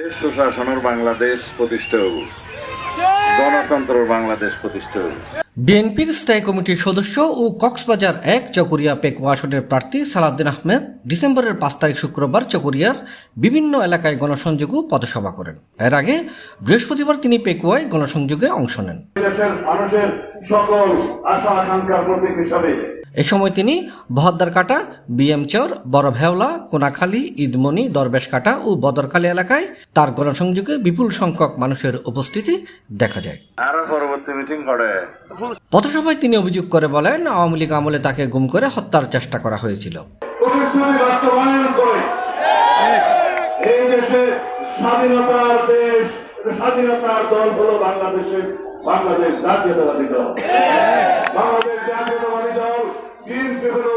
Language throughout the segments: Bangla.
দেশ সুশাসনের বাংলাদেশ প্রতিষ্ঠা হব, গণতন্ত্রের বাংলাদেশ প্রতিষ্ঠা হব। বিএনপির স্থায়ী কমিটির সদস্য ও কক্সবাজার ১ চকরিয়া পেকুয়া আসনের প্রার্থী সালাউদ্দিন আহমেদ ডিসেম্বরের ৫ তারিখ শুক্রবার চকরিয়ার বিভিন্ন এলাকায় গণসংযোগ ও পথসভা করেন। এর আগে বৃহস্পতিবার তিনি পেকুয়ায় গণসংযোগে অংশ নেন। এ সময় তিনি বহদ্দারকাটা, বিএমচর, বড় ভেওলা, কোনাখালী, ঈদমনি, দরবেশকাটা ও বদরখালী এলাকায় তার গণসংযোগে বিপুল সংখ্যক মানুষের উপস্থিতি দেখা যায়। আরো পরবর্তী মিটিং করে পথসভায় তিনি অভিযোগ করে বলেন, আওয়ামী লীগ আমলে তাকে গুম করে হত্যার চেষ্টা করা হয়েছিল। এই দেশে স্বাধীনতার দেশ, স্বাধীনতার দল হলো বাংলাদেশ জাতীয়তাবাদী দল। বাংলাদেশ জাতীয়তাবাদী দল বিএনপি হলো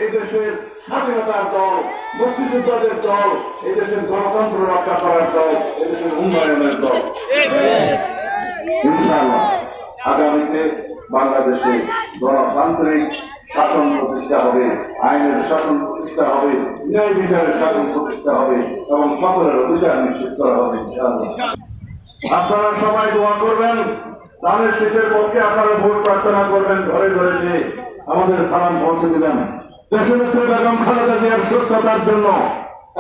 এই দেশের স্বাধীনতার দল, মুক্তিযোদ্ধাদের দল, এই দেশের গণতন্ত্র রক্ষা করার দল, এই দেশের উন্নয়নের দল। ইনশাআল্লাহ আগামীতে বাংলাদেশে গণতান্ত্রিক শাসন প্রতিষ্ঠা হবে, আইনের শাসন প্রতিষ্ঠা হবে, ন্যায় বিচারের শাসন প্রতিষ্ঠা হবে এবং সকলের অধিকার নিশ্চিত করা হবে। আপনারা সবাই দোয়া করবেন, ধানের শীতের পক্ষে আপনারা ভোট প্রার্থনা করবেন, ঘরে ঘরে যে আমাদের সালাম পৌঁছে দিবেন। দেশনেত্রী বেগম খালেদা জিয়ার সুস্থতার জন্য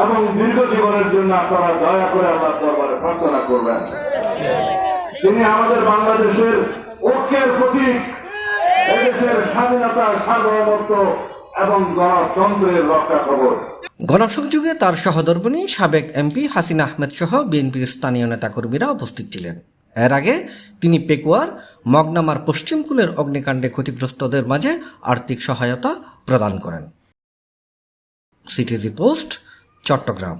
এবং দীর্ঘ জীবনের জন্য আপনারা দয়া করে আল্লাহর দরবারে প্রার্থনা করবেন। তিনি আমাদের বাংলাদেশের ঐক্যের প্রতীক, এদেশের স্বাধীনতা, সার্বভৌমত্ব এবং গণতন্ত্রের রক্ষা খবর। গণসংযোগে তার সহধর্মিণী সাবেক এমপি হাসিনা আহমেদ সহ বিএনপির স্থানীয় নেতাকর্মীরা উপস্থিত ছিলেন। এর আগে তিনি পেকুয়ার মগনামার পশ্চিমকুলের অগ্নিকাণ্ডে ক্ষতিগ্রস্তদের মাঝে আর্থিক সহায়তা প্রদান করেন। CTG post, Chittagong.